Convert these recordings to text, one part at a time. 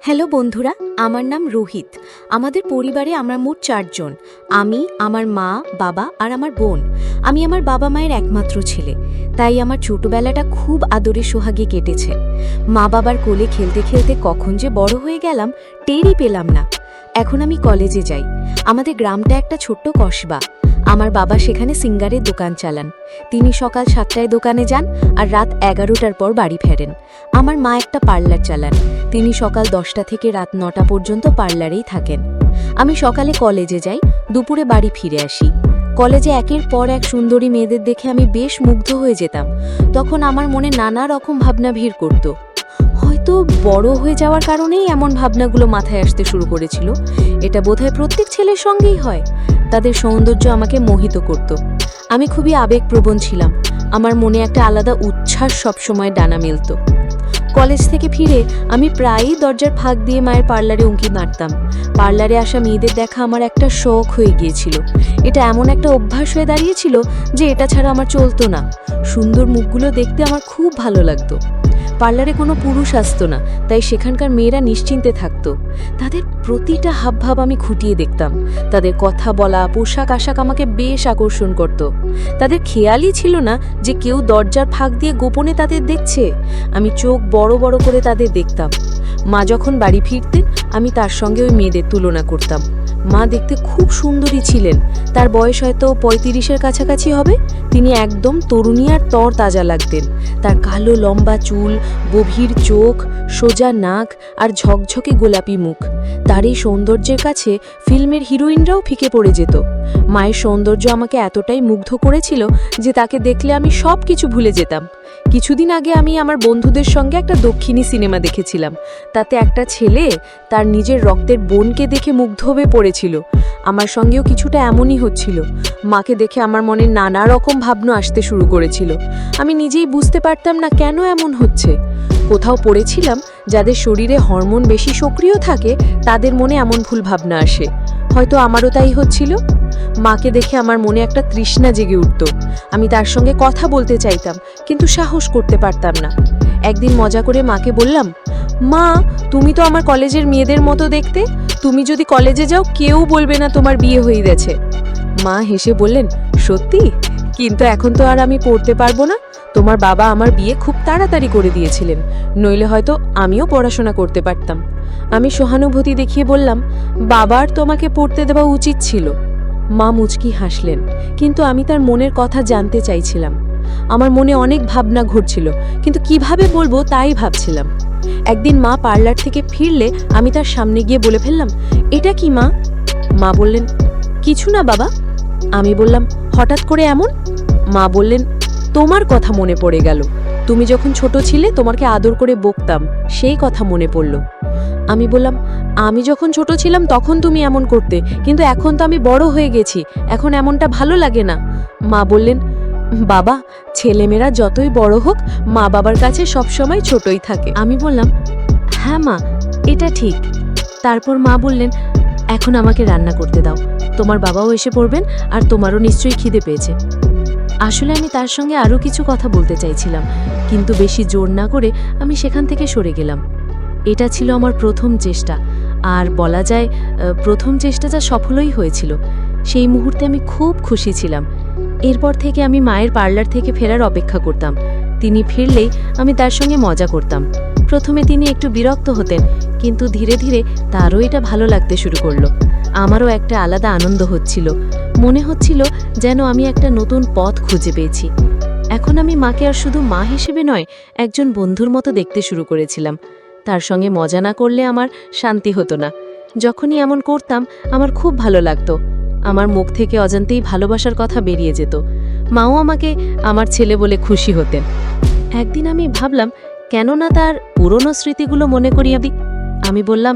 Hello বন্ধুরা, আমার নাম রোহিত। আমাদের পরিবারে আমরা মোট 4 জন। আমি, আমার মা, বাবা আর আমার বোন। আমি আমার বাবা মায়ের একমাত্র ছেলে, তাই আমার ছোটবেলাটা খুব আদরে সোহাগে কেটেছে। মা বাবার কোলে খেলতে খেলতে কখন যে বড় হয়ে গেলাম টেরই পেলাম না। এখন আমি কলেজে যাই। আমাদের গ্রামটা একটা ছোট্ট কসবা। আমার বাবা সেখানে সিঙ্গারের দোকান চালান। তিনি সকাল 7টায় দোকানে যান আর রাত 11টার পর বাড়ি ফেরেন। আমার মা একটা পার্লার চালান। তিনি সকাল 10টা থেকে রাত 9টা পর্যন্ত পার্লারেই থাকেন। আমি সকালে কলেজে যাই, দুপুরে বাড়ি ফিরে আসি। কলেজে একের পর এক সুন্দরী মেয়েদের দেখে আমি বেশ মুগ্ধ হয়ে যেতাম। তখন আমার মনে নানা রকম ভাবনা ভিড় করত। হয়তো বড় হয়ে যাওয়ার কারণেই এমন ভাবনাগুলো মাথায় আসতে শুরু করেছিল। এটা বোধহয় প্রত্যেক ছেলের সঙ্গেই হয়। তাদের সৌন্দর্য আমাকে মোহিত করত। আমি খুবই আবেগপ্রবণ ছিলাম। আমার মনে একটা আলাদা উচ্ছ্বাস সবসময় ডানা মেলত। কলেজ থেকে ফিরে আমি প্রায়ই দরজার ফাঁক দিয়ে মায়ের পার্লারে উঁকি মারতাম। পার্লারে আসা মেয়েদের দেখা আমার একটা শখ হয়ে গিয়েছিল। এটা এমন একটা অভ্যাস হয়ে দাঁড়িয়েছিল যে এটা ছাড়া আমার চলতো না। সুন্দর মুখগুলো দেখতে আমার খুব ভালো লাগতো। পার্লারে কোনো পুরুষ আসতো না, তাই সেখানকার মেয়েরা নিশ্চিন্তে থাকতো। তাদের প্রতিটা হাবভাব আমি খুঁটিয়ে দেখতাম। তাদের কথা বলা, পোশাক আশাক আমাকে বেশ আকর্ষণ করত। তাদের খেয়ালই ছিল না যে কেউ দরজার ফাঁক দিয়ে গোপনে তাদের দেখছে। আমি চোখ বড় বড় করে তাদের দেখতাম। মা যখন বাড়ি ফিরতেন আমি তার সঙ্গে ওই মেয়েদের তুলনা করতাম। মা দেখতে খুব সুন্দরী ছিলেন। তার বয়স হয়তো 35-এর কাছাকাছি হবে। তিনি একদম তরুণী আর তরতাজা লাগতেন। তার কালো লম্বা চুল, গভীর চোখ, সোজা নাক আর ঝকঝকে গোলাপি মুখ। তার এই সৌন্দর্যের কাছে ফিল্মের হিরোইনরাও ফিকে পড়ে যেত। মায়ের সৌন্দর্য আমাকে এতটাই মুগ্ধ করেছিল যে তাকে দেখলে আমি সব কিছু ভুলে যেতাম। কিছুদিন আগে আমি আমার বন্ধুদের সঙ্গে একটা দক্ষিণী সিনেমা দেখেছিলাম। তাতে একটা ছেলে তার নিজের রক্তের বোনকে দেখে মুগ্ধ হয়ে পড়েছিল। আমার সঙ্গেও কিছুটা এমনই হচ্ছিল। মাকে দেখে আমার মনে নানা রকম ভাবনা আসতে শুরু করেছিল। আমি নিজেই বুঝতে পারতাম না কেন এমন হচ্ছে। কোথাও পড়েছিলাম যাদের শরীরে হরমোন বেশি সক্রিয় থাকে তাদের মনে এমন ভুল ভাবনা আসে। হয়তো আমারও তাই হচ্ছিল। মাকে দেখে আমার মনে একটা তৃষ্ণা জেগে উঠত। আমি তার সঙ্গে কথা বলতে চাইতাম, কিন্তু সাহস করতে পারতাম না। একদিন মজা করে মাকে বললাম, মা, তুমি তো আমার কলেজের মেয়েদের মতো দেখতে। তুমি যদি কলেজে যাও কেউ বলবে না তোমার বিয়ে হয়ে গেছে। মা হেসে বললেন, সত্যি? কিন্তু এখন তো আর আমি পড়তে পারবো না। তোমার বাবা আমার বিয়ে খুব তাড়াতাড়ি করে দিয়েছিলেন, নইলে হয়তো আমিও পড়াশোনা করতে পারতাম। আমি সহানুভূতি দেখিয়ে বললাম, বাবার তোমাকে পড়তে দেওয়া উচিত ছিল। মা মুচকি হাসলেন, কিন্তু আমি তার মনের কথা জানতে চাইছিলাম। আমার মনে অনেক ভাবনা ঘুরছিল, কিন্তু কিভাবে বলবো তাই ভাবছিলাম। একদিন মা পার্লার থেকে ফিরলে আমি তার সামনে গিয়ে বলে ফেললাম, এটা কি মা? মা বললেন, কিছু না বাবা। আমি বললাম, হঠাৎ করে এমন? মা বললেন, তোমার কথা মনে পড়ে গেল। তুমি যখন ছোট ছিলে তোমাকে আদর করে বকতাম, সেই কথা মনে পড়ল। আমি বললাম, আমি যখন ছোট ছিলাম তখন তুমি এমন করতে, কিন্তু এখন তো আমি বড় হয়ে গেছি, এখন এমনটা ভালো লাগে না। মা বললেন, বাবা, ছেলেমেয়েরা যতই বড় হোক মা বাবার কাছে সবসময় ছোটই থাকে। আমি বললাম, হ্যাঁ মা, এটা ঠিক। তারপর মা বললেন, এখন আমাকে রান্না করতে দাও। তোমার বাবাও এসে পড়বেন আর তোমারও নিশ্চয়ই খিদে পেয়েছে। আসলে আমি তার সঙ্গে আরও কিছু কথা বলতে চাইছিলাম, কিন্তু বেশি জোর না করে আমি সেখান থেকে সরে গেলাম। এটা ছিল আমার প্রথম চেষ্টা, আর বলা যায় প্রথম চেষ্টাটা সফলই হয়েছিল। সেই মুহূর্তে আমি খুব খুশি ছিলাম। এরপর থেকে আমি মায়ের পার্লার থেকে ফেরার অপেক্ষা করতাম। তিনি ফিরলেই আমি তার সঙ্গে মজা করতাম। প্রথমে তিনি একটু বিরক্ত হতেন, কিন্তু ধীরে ধীরে তারও এটা ভালো লাগতে শুরু করলো। আমারও একটা আলাদা আনন্দ হচ্ছিল। মনে হচ্ছিল যেন আমি একটা নতুন পথ খুঁজে পেয়েছি। এখন আমি মাকে আর শুধু মা হিসেবে নয়, একজন বন্ধুর মতো দেখতে শুরু করেছিলাম। তার সঙ্গে মজা না করলে আমার শান্তি হতো না। যখনই এমন করতাম আমার খুব ভালো লাগতো। আমার মুখ থেকে অজান্তেই ভালোবাসার কথা বেরিয়ে যেত। মাও আমাকে আমার ছেলে বলে খুশি হতেন। একদিন আমি ভাবলাম, কেন না তার পুরনো স্মৃতিগুলো মনে করি আমি বললাম,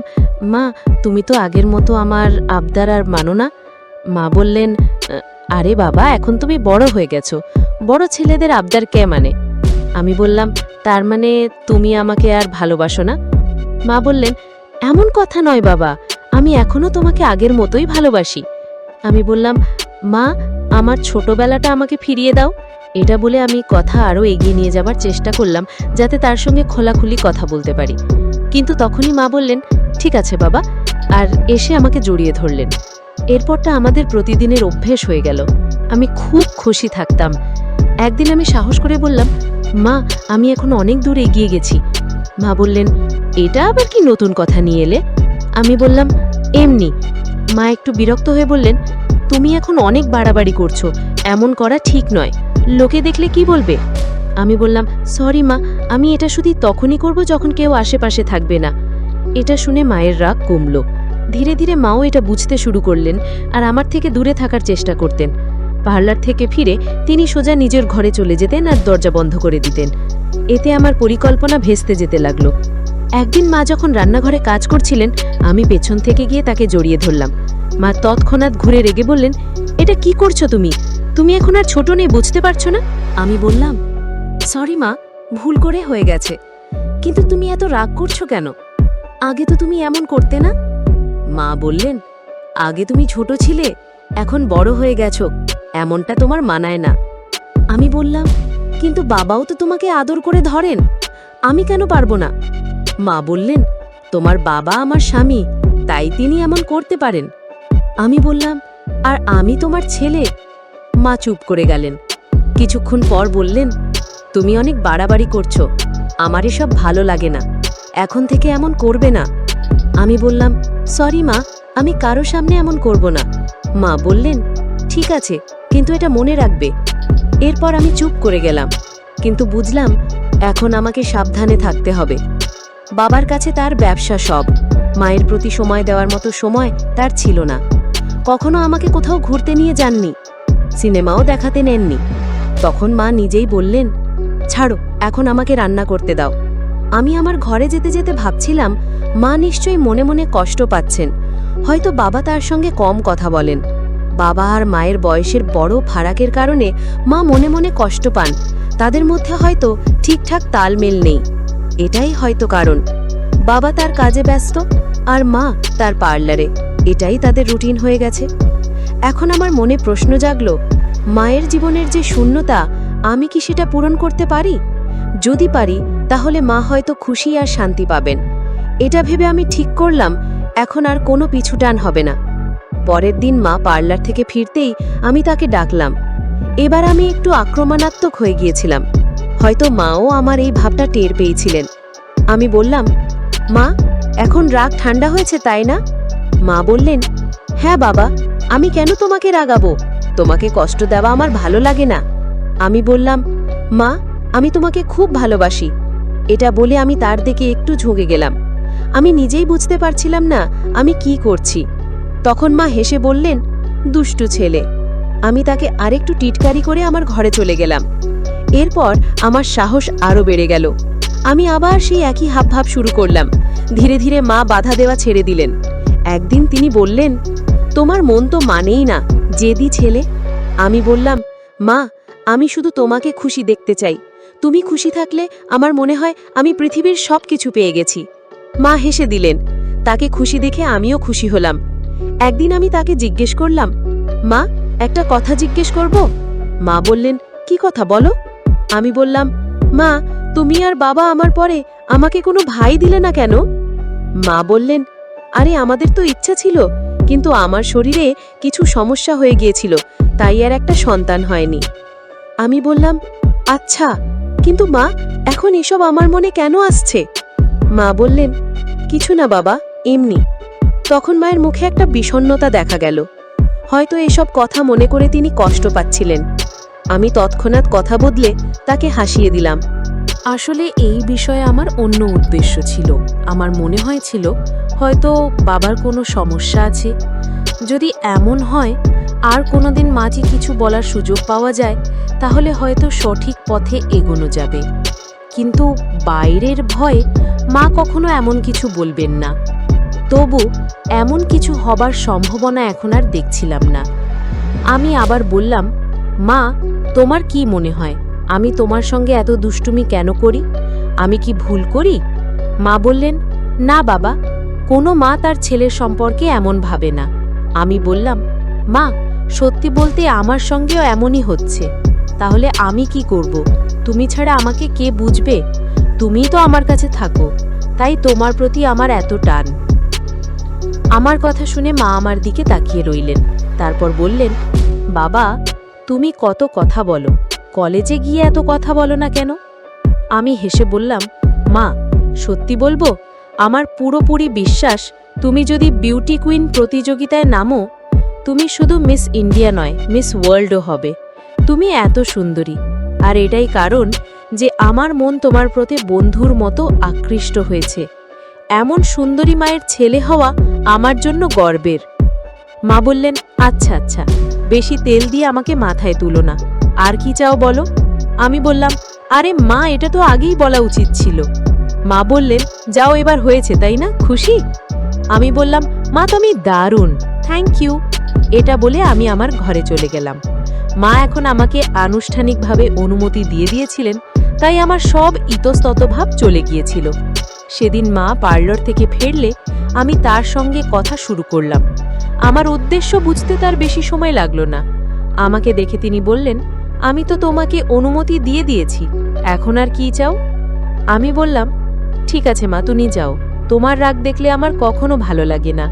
মা, তুমি তো আগের মতো আমার আবদার আর মানো না। মা বললেন, আরে বাবা, এখন তুমি বড় হয়ে গেছো, বড় ছেলেদের আবদার কে মানে? আমি বললাম, তার মানে তুমি আমাকে আর ভালোবাসো না? মা বললেন, এমন কথা নয় বাবা, আমি এখনো তোমাকে আগের মতোই ভালোবাসি। আমি বললাম, মা, আমার ছোটবেলাটা আমাকে ফিরিয়ে দাও। এটা বলে আমি কথা আরও এগিয়ে নিয়ে যাবার চেষ্টা করলাম, যাতে তার সঙ্গে খোলাখুলি কথা বলতে পারি। কিন্তু তখনই মা বললেন, ঠিক আছে বাবা, আর এসে আমাকে জড়িয়ে ধরলেন। এরপরটা আমাদের প্রতিদিনের অভ্যেস হয়ে গেল। আমি খুব খুশি থাকতাম। একদিন আমি সাহস করে বললাম, মা, আমি এখন অনেক দূর এগিয়ে গেছি। মা বললেন, এটা আবার কি নতুন কথা নিয়ে এলে? আমি বললাম, এমনি। মা একটু বিরক্ত হয়ে বললেন, তুমি এখন অনেক বাড়াবাড়ি করছো, এমন করা ঠিক নয়, লোকে দেখলে কি বলবে? আমি বললাম, সরি মা, আমি এটা শুধু তখনই করব যখন কেউ আশেপাশে থাকবে না। এটা শুনে মায়ের রাগ কমল। ধীরে ধীরে মাও এটা বুঝতে শুরু করলেন আর আমার থেকে দূরে থাকার চেষ্টা করতেন। পার্লার থেকে ফিরে তিনি সোজা নিজের ঘরে চলে যেতেন আর দরজা বন্ধ করে দিতেন। এতে আমার পরিকল্পনা ভেস্তে যেতে লাগলো। একদিন মা যখন রান্নাঘরে কাজ করছিলেন, আমি পেছন থেকে গিয়ে তাকে জড়িয়ে ধরলাম। মা তৎক্ষণাৎ ঘুরে রেগে বললেন, এটা কি করছো তুমি? তুমি এখন আর ছোট নেই, বুঝতে পারছো না? আমি বললাম, সরি মা, ভুল করে হয়ে গেছে। কিন্তু তুমি এত রাগ করছো কেন? আগে তো তুমি এমন করতে না। মা বললেন, আগে তুমি ছোট ছিলে, এখন বড় হয়ে গেছো, এমনটা তোমার মানায় না। আমি বললাম, কিন্তু বাবাও তো তোমাকে আদর করে ধরেন, আমি কেন পারবো না? মা বললেন, তোমার বাবা আমার স্বামী, তাই তিনি এমন করতে পারেন। আমি বললাম, আর আমি তোমার ছেলে। মা চুপ করে গেলেন। কিছুক্ষণ পর বললেন, তুমি অনেক বাড়াবাড়ি করছো, আমার এসব ভালো লাগে না, এখন থেকে এমন করবে না। আমি বললাম, সরি মা, আমি কারো সামনে এমন করব না। মা বললেন, ঠিক আছে, কিন্তু এটা মনে রাখবে। এরপর আমি চুপ করে গেলাম, কিন্তু বুঝলাম এখন আমাকে সাবধানে থাকতে হবে। বাবার কাছে তার ব্যবসা সব, মায়ের প্রতি সময় দেওয়ার মতো সময় তার ছিল না। কখনো আমাকে কোথাও ঘুরতে নিয়ে যাননি, সিনেমাও দেখাতে নেননি। তখন মা নিজেই বললেন, ছাড়ো, এখন আমাকে রান্না করতে দাও। আমি আমার ঘরে যেতে যেতে ভাবছিলাম, মা নিশ্চয়ই মনে মনে কষ্ট পাচ্ছেন, হয়তো বাবা তার সঙ্গে কম কথা বলেন। বাবা আর মায়ের বয়সের বড় ফারাকের কারণে মা মনে মনে কষ্ট পান, তাদের মধ্যে হয়তো ঠিকঠাক তালমেল নেই। এটাই হয়তো কারণ। বাবা তার কাজে ব্যস্ত আর মা তার পার্লারে, এটাই তাদের রুটিন হয়ে গেছে। এখন আমার মনে প্রশ্ন জাগলো, মায়ের জীবনের যে শূন্যতা, আমি কি সেটা পূরণ করতে পারি? যদি পারি, তাহলে মা হয়তো খুশি আর শান্তি পাবেন। এটা ভেবে আমি ঠিক করলাম, এখন আর কোনো পিছুটান হবে না। পরের দিন মা পার্লার থেকে ফিরতেই আমি তাকে ডাকলাম। এবার আমি একটু আক্রমণাত্মক হয়ে গিয়েছিলাম, হয়তো মাও আমার এই ভাবটা টের পেয়েছিলেন। আমি বললাম, মা, এখন রাগ ঠান্ডা হয়েছে, তাই না? মা বললেন, হ্যাঁ বাবা, আমি কেন তোমাকে রাগাবো? তোমাকে কষ্ট দেওয়া আমার ভালো লাগে না। আমি বললাম, মা, আমি তোমাকে খুব ভালোবাসি। এটা বলে আমি তার দিকে একটু ঝুঁকে গেলাম। আমি নিজেই বুঝতে পারছিলাম না আমি কি করছি। তখন মা হেসে বললেন, দুষ্টু ছেলে। আমি তাকে আরেকটু টিটকারি করে আমার ঘরে চলে গেলাম। এরপর আমার সাহস আরও বেড়ে গেল। আমি আবার সেই একই হাবভাব শুরু করলাম। ধীরে ধীরে মা বাধা দেওয়া ছেড়ে দিলেন। একদিন তিনি বললেন, তোমার মন তো মানেই না, জেদি ছেলে। আমি বললাম, মা, আমি শুধু তোমাকে খুশি দেখতে চাই। তুমি খুশি থাকলে আমার মনে হয় আমি পৃথিবীর সব কিছু পেয়ে গেছি। মা হেসে দিলেন। তাকে খুশি দেখে আমিও খুশি হলাম। একদিন আমি তাকে জিজ্ঞেস করলাম, মা, একটা কথা জিজ্ঞেস করব? মা বললেন, কি কথা বলো? আমি বললাম, মা, তুমি আর বাবা আমার পরে আমাকে কোনো ভাই দিলে না কেন? মা বললেন, আরে আমাদের তো ইচ্ছা ছিল, কিন্তু আমার শরীরে কিছু সমস্যা হয়ে গিয়েছিল, তাই আর একটা সন্তান হয়নি। আমি বললাম, আচ্ছা, কিন্তু মা, এখন এসব আমার মনে কেন আসছে? মা বললেন, কিছু না বাবা, এমনি। তখন মায়ের মুখে একটা বিষণ্ণতা দেখা গেল। হয়তো এসব কথা মনে করে তিনি কষ্ট পাচ্ছিলেন। আমি তৎক্ষণাৎ কথা বদলে তাকে হাসিয়ে দিলাম। আসলে এই বিষয়ে আমার অন্য উদ্দেশ্য ছিল। আমার মনে হয়েছিল হয়তো বাবার কোনো সমস্যা আছে। যদি এমন হয় আর কোনোদিন মাঝে কিছু বলার সুযোগ পাওয়া যায়, তাহলে হয়তো সঠিক পথে এগোনো যাবে। কিন্তু বাইরের ভয়ে মা কখনো এমন কিছু বলবেন না। তবু এমন কিছু হবার সম্ভাবনা এখন আর দেখছিলাম না। আমি আবার বললাম, মা, তোমার কি মনে হয় আমি তোমার সঙ্গে এত দুষ্টুমি কেন করি? আমি কি ভুল করি? মা বললেন, না বাবা, কোনো মা তার ছেলের সম্পর্কে এমন ভাবে না। আমি বললাম, মা, সত্যি বলতে আমার সঙ্গেও এমনই হচ্ছে। তাহলে আমি কি করব? তুমি ছাড়া আমাকে কে বুঝবে? তুমিই তো আমার কাছে থাকো, তাই তোমার প্রতি আমার এত টান। আমার কথা শুনে মা আমার দিকে তাকিয়ে রইলেন। তারপর বললেন, বাবা, তুমি কত কথা বলো, কলেজে গিয়ে এত কথা বলো না কেন? আমি হেসে বললাম, মা, সত্যি বলবো, আমার পুরোপুরি বিশ্বাস তুমি যদি বিউটি কুইন প্রতিযোগিতায় নামো, তুমি শুধু মিস ইন্ডিয়া নয়, মিস ওয়ার্ল্ডও হবে। তুমি এত সুন্দরী, আর এটাই কারণ যে আমার মন তোমার প্রতি বন্ধুর মতো আকৃষ্ট হয়েছে। এমন সুন্দরী মায়ের ছেলে হওয়া আমার জন্য গর্বের। মা বললেন, আচ্ছা আচ্ছা, বেশি তেল দিয়ে আমাকে মাথায় তুলো না, আর কি চাও বলো? আমি বললাম, আরে মা, এটা তো আগেই বলা উচিত ছিল। মা বললেন, যাও, এবার হয়েছে তাই না, খুশি? আমি বললাম, মা তুমি দারুণ, থ্যাংক ইউ। এটা বলে আমি আমার ঘরে চলে গেলাম। মা এখন আমাকে আনুষ্ঠানিকভাবে অনুমতি দিয়ে দিয়েছিলেন, তাই আমার সব ইতস্তত ভাব চলে গিয়েছিল। সেদিন মা পার্লার থেকে ফিরলে আমি তার সঙ্গে কথা শুরু করলাম। আমার উদ্দেশ্য বুঝতে তার বেশি সময় লাগলো না। আমাকে দেখে তিনি বললেন, আমি তো তোমাকে অনুমতি দিয়ে দিয়েছি, এখন আর কি চাও? আমি বললাম, ঠিক আছে মা, তুমি যাও, তোমার রাগ দেখলে আমার কখনো ভালো লাগে না,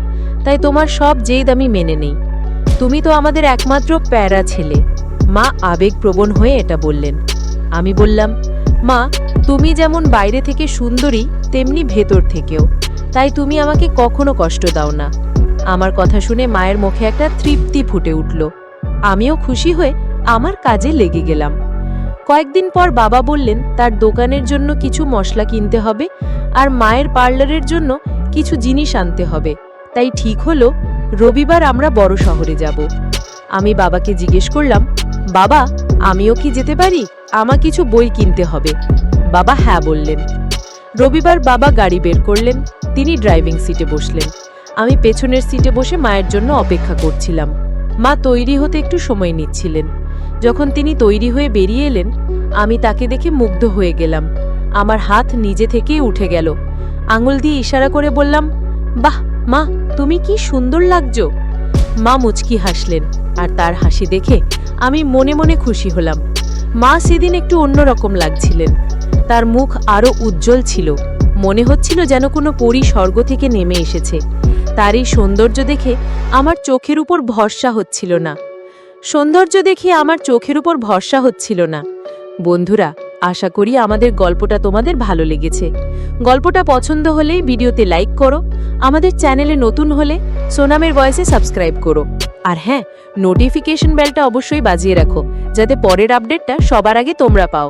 তাই তোমার সব জেদ আমি মেনে নেই। তুমি তো আমাদের একমাত্র প্যারা ছেলে। মা আবেগপ্রবণ হয়ে এটা বললেন। আমি বললাম, মা, তুমি যেমন বাইরে থেকে সুন্দরী, তেমনি ভেতর থেকেও, তাই তুমি আমাকে কখনো কষ্ট দাও না। আমার কথা শুনে মায়ের মুখে একটা তৃপ্তি ফুটে উঠল। আমিও খুশি হয়ে আমার কাজে লেগে গেলাম। কয়েকদিন পর বাবা বললেন তার দোকানের জন্য কিছু মশলা কিনতে হবে আর মায়ের পার্লারের জন্য কিছু জিনিস আনতে হবে। তাই ঠিক হলো রবিবার আমরা বড় শহরে যাব। আমি বাবাকে জিজ্ঞেস করলাম, বাবা, আমিও কি যেতে পারি? আমার কিছু বই কিনতে হবে। বাবা হ্যাঁ বললেন। রবিবার বাবা গাড়ি বের করলেন, তিনি ড্রাইভিং সিটে বসলেন। আমি পেছনের সিটে বসে মায়ের জন্য অপেক্ষা করছিলাম। মা তৈরি হতে একটু সময় নিচ্ছিলেন। যখন তিনি তৈরি হয়ে বেরিয়ে এলেন, আমি তাকে দেখে মুগ্ধ হয়ে গেলাম। আমার হাত নিজে থেকেই উঠে গেল। আঙুল দিয়ে ইশারা করে বললাম, বাহ মা, তুমি কি সুন্দর লাগছো। মা মুচকি হাসলেন, আর তার হাসি দেখে আমি মনে মনে খুশি হলাম। মা সেদিন একটু অন্যরকম লাগছিলেন। তার মুখ আরো উজ্জ্বল ছিল, মনে হচ্ছিল যেন কোনো পরী স্বর্গ থেকে নেমে এসেছে। তার এই সৌন্দর্য দেখে আমার চোখের উপর ভরসা হচ্ছিল না। বন্ধুরা, আশা করি আমাদের গল্পটা তোমাদের ভালো লেগেছে। গল্পটা পছন্দ হলে ভিডিওতে লাইক করো, আমাদের চ্যানেলে নতুন হলে সোনামের ভয়েসে সাবস্ক্রাইব করো, আর হ্যাঁ, নোটিফিকেশন বেলটা অবশ্যই বাজিয়ে রাখো, যাতে পরের আপডেটটা সবার আগে তোমরা পাও।